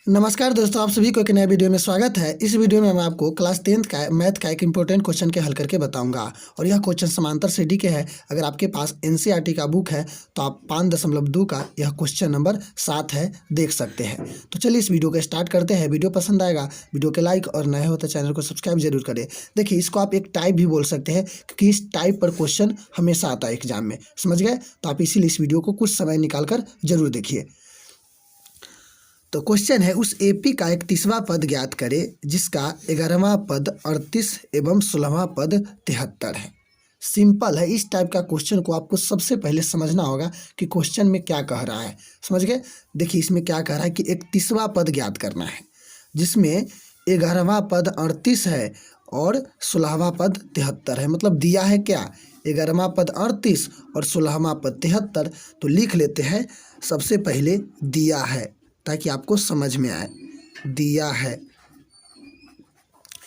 नमस्कार दोस्तों, आप सभी को एक नए वीडियो में स्वागत है। इस वीडियो में मैं आपको क्लास 10th का मैथ का एक इंपॉर्टेंट क्वेश्चन के हल करके बताऊंगा और यह क्वेश्चन समांतर सीडी के है। अगर आपके पास एनसीईआरटी का बुक है तो आप 5.2 का यह क्वेश्चन नंबर 7 है, देख सकते हैं। तो चलिए इस वीडियो को स्टार्ट करते हैं। वीडियो पसंद आएगा वीडियो के लाइक और नए हो तो चैनल को सब्सक्राइब जरूर करें। देखिए, इसको आप एक टाइप भी बोल सकते हैं क्योंकि इस टाइप पर क्वेश्चन हमेशा आता है एग्जाम में, समझ गए। तो आप इसीलिए इस वीडियो को कुछ समय निकाल कर जरूर देखिए। तो क्वेश्चन है, उस एपी का एक 30वां पद ज्ञात करें जिसका 11वां पद 38 एवं 16वां पद 73 है। सिंपल है। इस टाइप का क्वेश्चन को आपको सबसे पहले समझना होगा कि क्वेश्चन में क्या कह रहा है, समझ गए। देखिए, इसमें क्या कह रहा है कि एक 30वां पद ज्ञात करना है जिसमें 11वां पद 38 है और 16वां पद 73 है। मतलब दिया है क्या, 11वां पद 38 और 16वां पद 73। तो लिख लेते हैं सबसे पहले दिया है ताकि आपको समझ में आए। दिया है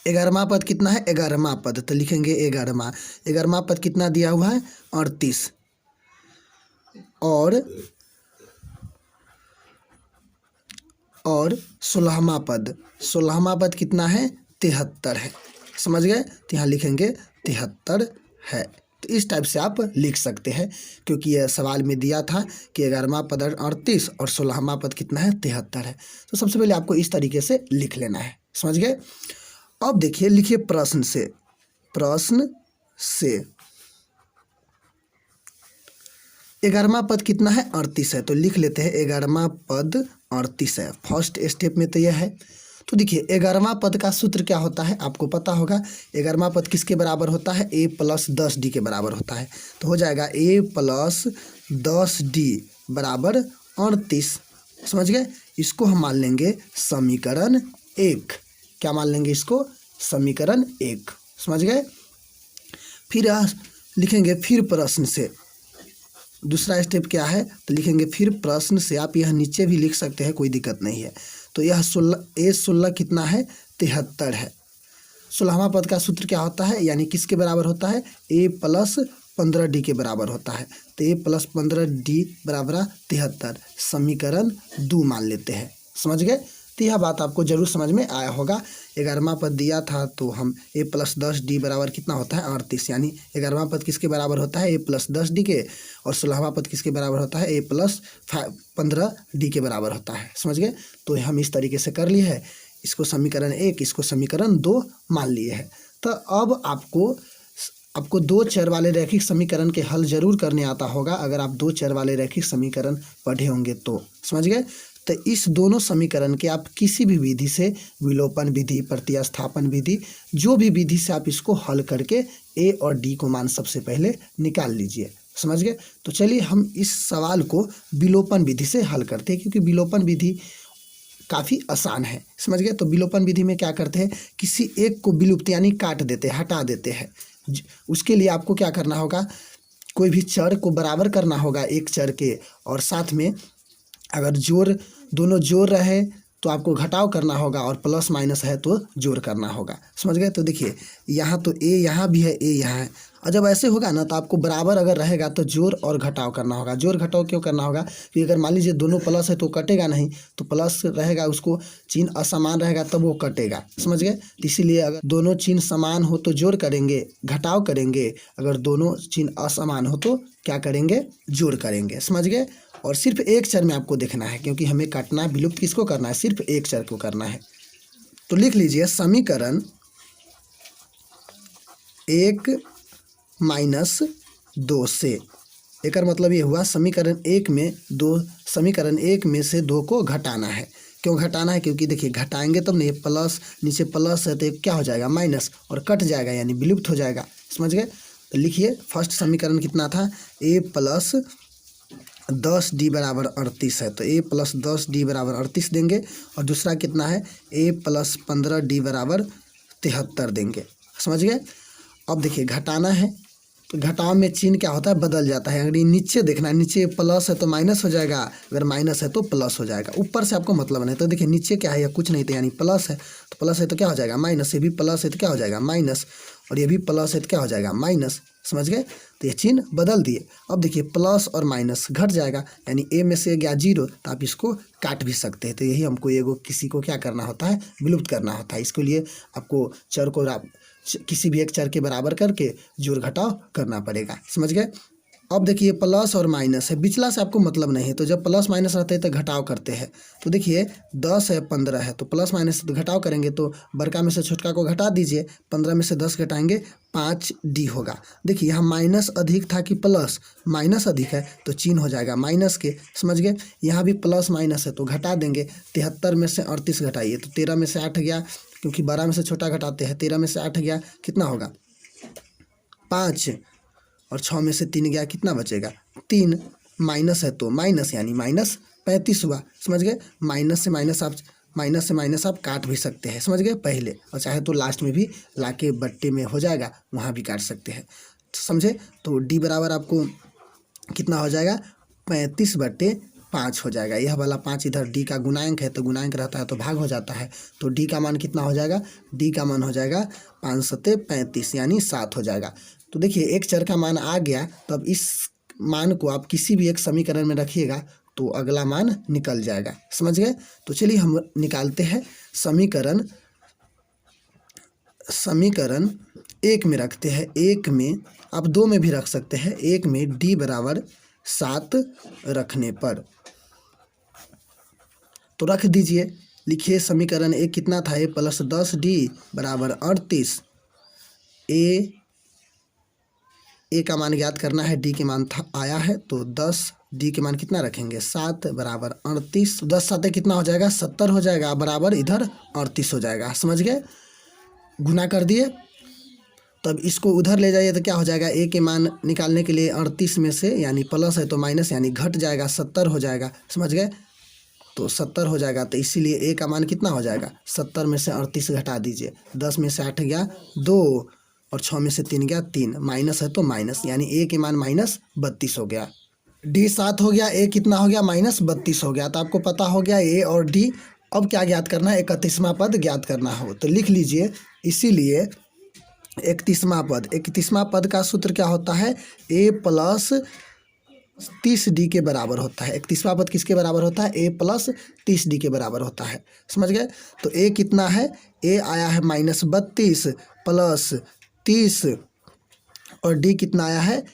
11वां पद कितना है, 11वां पद, तो लिखेंगे 11वां पद कितना दिया हुआ है, 38 और 16वां पद कितना है, 73 है, समझ गए। तो यहाँ लिखेंगे 73 है। तो इस टाइप से आप लिख सकते हैं क्योंकि यह सवाल में दिया था कि 11वां पद 38 और 16वां पद कितना है, 73 है। तो सबसे पहले आपको इस तरीके से लिख लेना है, समझ गए। अब देखिए, लिखिए प्रश्न से 11वां पद कितना है, 38 है। तो लिख लेते हैं 11वां पद 38 है। फर्स्ट स्टेप में तो यह है। तो देखिए, 11वां पद का सूत्र क्या होता है आपको पता होगा। 11वां पद किसके बराबर होता है, a + 10d के बराबर होता है। तो हो जाएगा a + 10d बराबर 38, समझ गए। इसको हम मान लेंगे समीकरण 1। क्या मान लेंगे इसको, समीकरण 1, समझ गए। फिर लिखेंगे फिर प्रश्न से। दूसरा स्टेप क्या है, तो लिखेंगे फिर प्रश्न से। आप यह नीचे भी लिख सकते हैं, कोई दिक्कत नहीं है। तो यह 16 कितना है, 73 है। 16वां पद का सूत्र क्या होता है, यानी किसके बराबर होता है, a + 15d के बराबर होता है। तो a + 15d बराबर 73, समीकरण 2 मान लेते हैं, समझ गए। तो यह बात आपको जरूर समझ में आया होगा। 11वां पद दिया था तो हम a + 10d बराबर कितना होता है, 38, यानी 11वां पद किसके बराबर होता है, a + 10d के, और 16वां पद किसके बराबर होता है, a + 15d के बराबर होता है, समझ गए। तो हम इस तरीके से कर लिए है। इसको समीकरण 1, इसको समीकरण 2 मान लिए है। तो अब आपको 2 चर वाले रैखिक समीकरण के हल जरूर करने आता होगा अगर आप 2 चर वाले रैखिक समीकरण पढ़े होंगे तो, समझ गए। तो इस दोनों समीकरण के आप किसी भी विधि से, विलोपन विधि, प्रतिस्थापन विधि, जो भी विधि से आप इसको हल करके a और d को मान सबसे पहले निकाल लीजिए, समझ गए। तो चलिए हम इस सवाल को विलोपन विधि से हल करते हैं क्योंकि विलोपन विधि काफ़ी आसान है, समझ गए। तो विलोपन विधि में क्या करते हैं, किसी एक को विलुप्त यानी काट देते हैं, हटा देते हैं। उसके लिए आपको क्या करना होगा, कोई भी चर को बराबर करना होगा एक चर के, और साथ में अगर दोनों जोड़ रहे तो आपको घटाव करना होगा, और प्लस माइनस है तो जोड़ करना होगा, समझ गए। तो देखिए, यहाँ तो a यहाँ भी है, a यहाँ है, और जब ऐसे होगा ना तो आपको बराबर अगर रहेगा तो जोड़ और घटाव करना होगा। जोड़ घटाव क्यों करना होगा, क्योंकि अगर मान लीजिए दोनों प्लस है तो कटेगा नहीं, तो प्लस रहेगा, उसको चिन्ह असमान रहेगा तब वो कटेगा, समझ गए। इसीलिए अगर दोनों चिन्ह समान हो तो जोड़ करेंगे, घटाव करेंगे। अगर दोनों चिन्ह असमान हो तो क्या करेंगे, जोड़ करेंगे, समझ गए। और सिर्फ एक चर में आपको देखना है क्योंकि हमें काटना है, विलुप्त किसको करना है, सिर्फ एक चर को करना है। तो लिख लीजिए समीकरण 1 - 2 से। एक मतलब ये हुआ समीकरण 1 में से 2 को घटाना है। क्यों घटाना है, क्योंकि देखिए घटाएंगे तब नहीं, प्लस नीचे प्लस है तो क्या हो जाएगा, माइनस, और कट जाएगा यानी विलुप्त हो जाएगा, समझ गए। तो लिखिए फर्स्ट समीकरण कितना था, a + 10d बराबर 38 है। तो a + 10d बराबर 38 देंगे, और दूसरा कितना है, a + 15d बराबर 73 देंगे, समझ गए। अब देखिए घटाना है तो घटाव में चिन्ह क्या होता है, बदल जाता है। अगर ये नीचे देखना है, नीचे प्लस है तो माइनस हो जाएगा, अगर माइनस है तो प्लस हो जाएगा। ऊपर से आपको मतलब नहीं। तो देखिए नीचे क्या है, या कुछ नहीं, तो यानी प्लस है तो प्लस है तो क्या हो जाएगा, माइनस, से भी प्लस है तो क्या हो जाएगा, माइनस, और ये भी प्लस है तो क्या हो जाएगा माइनस, समझ गए। तो ये चिन्ह बदल दिए। अब देखिए प्लस और माइनस घट जाएगा, यानी ए में से गया 0 तो आप इसको काट भी सकते हैं। तो यही हमको एगो किसी को क्या करना होता है, विलुप्त करना होता है। इसके लिए आपको चर को किसी भी एक चर के बराबर करके जोड़ घटाव करना पड़ेगा, समझ गए। अब देखिए प्लस और माइनस है, बिचला से आपको मतलब नहीं है, तो जब प्लस माइनस रहते हैं तो घटाव करते हैं। तो देखिए 10 है 15 है, तो प्लस माइनस से घटाव करेंगे तो बड़का में से छोटका को घटा दीजिए, 15 में से 10 घटाएंगे 5D होगा। देखिए यहाँ माइनस अधिक था कि प्लस, माइनस अधिक है तो चिन्ह हो जाएगा माइनस के, समझ गए। यहाँ भी प्लस माइनस है तो घटा देंगे, 73 में से 38 घटाइए तो 13 में से 8 गया, क्योंकि 12 में से छोटा घटाते हैं, 13 में से 8 गया कितना होगा 5, और 6 में से 3 गया कितना बचेगा 3, माइनस है तो माइनस यानी -35 हुआ, समझ गए। माइनस से माइनस आप काट भी सकते हैं, समझ गए पहले, और चाहे तो लास्ट में भी लाके बट्टे में हो जाएगा वहाँ भी काट सकते हैं, समझे। तो डी बराबर आपको कितना हो जाएगा 35/5 हो जाएगा। यह वाला 5 इधर डी का गुणांक है तो गुणांक रहता है तो भाग हो जाता है, तो डी का मान कितना हो जाएगा, डी का मान हो जाएगा 5 सत्ते 35 यानी 7 हो जाएगा। तो देखिए एक चर का मान आ गया, तब इस मान को आप किसी भी एक समीकरण में रखिएगा तो अगला मान निकल जाएगा, समझ गए। तो चलिए हम निकालते हैं समीकरण 1 में रखते हैं। 1 में आप 2 में भी रख सकते हैं, 1 में डी बराबर 7 रखने पर तो रख दीजिए। लिखिए समीकरण 1 कितना था, a + 10d बराबर 38। ए का मान ज्ञात करना है, डी के मान आया है तो 10, डी के मान कितना रखेंगे 7 बराबर 38। 10 7 कितना हो जाएगा 70 हो जाएगा, बराबर इधर 38 हो जाएगा, समझ गए। गुना कर दिए, तब इसको उधर ले जाइए तो क्या हो जाएगा, ए के मान निकालने के लिए 38 में से यानी प्लस है तो माइनस यानी घट जाएगा, 70 हो जाएगा, समझ गए। तो 70 हो जाएगा, तो इसीलिए ए का मान कितना हो जाएगा 70 में से 38 घटा दीजिए, 10 में से 8 गया 2 और 6 में से 3 गया 3, माइनस है तो माइनस यानी ए के मान -32 हो गया। डी 7 हो गया, ए कितना हो गया -32 हो गया। तो आपको पता हो गया ए और डी। अब क्या ज्ञात करना है, 31वां पद ज्ञात करना हो तो लिख लीजिए। इसीलिए 31वां पद का सूत्र क्या होता है, a + 30d के बराबर होता है। 31वां पद किसके बराबर होता है, a + 30d के बराबर होता है, समझ गए। तो a कितना है, a आया है -32 + 30 और d कितना आया है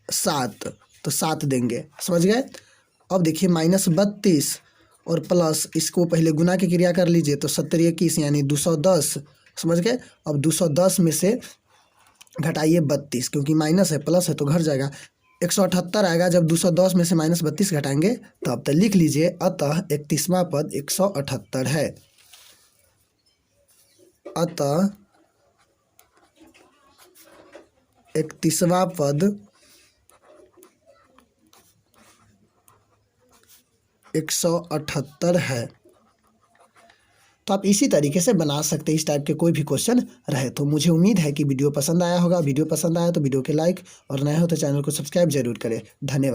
7, तो 7 देंगे, समझ गए। अब देखिए -32 और प्लस, इसको पहले गुना की क्रिया कर लीजिए तो 70 21 यानी 210, समझ गए। अब 210 में से घटाइए 32, क्योंकि माइनस है प्लस है तो घट जाएगा, 178 आएगा। जब 210 में से -32 घटाएंगे तब तो लिख लीजिए, अतः 31वां पद 178 है। अतः 31वां पद 178 है। तो आप इसी तरीके से बना सकते हैं, इस टाइप के कोई भी क्वेश्चन रहे तो। मुझे उम्मीद है कि वीडियो पसंद आया होगा। वीडियो पसंद आया तो वीडियो के लाइक और नए हो तो चैनल को सब्सक्राइब जरूर करें। धन्यवाद।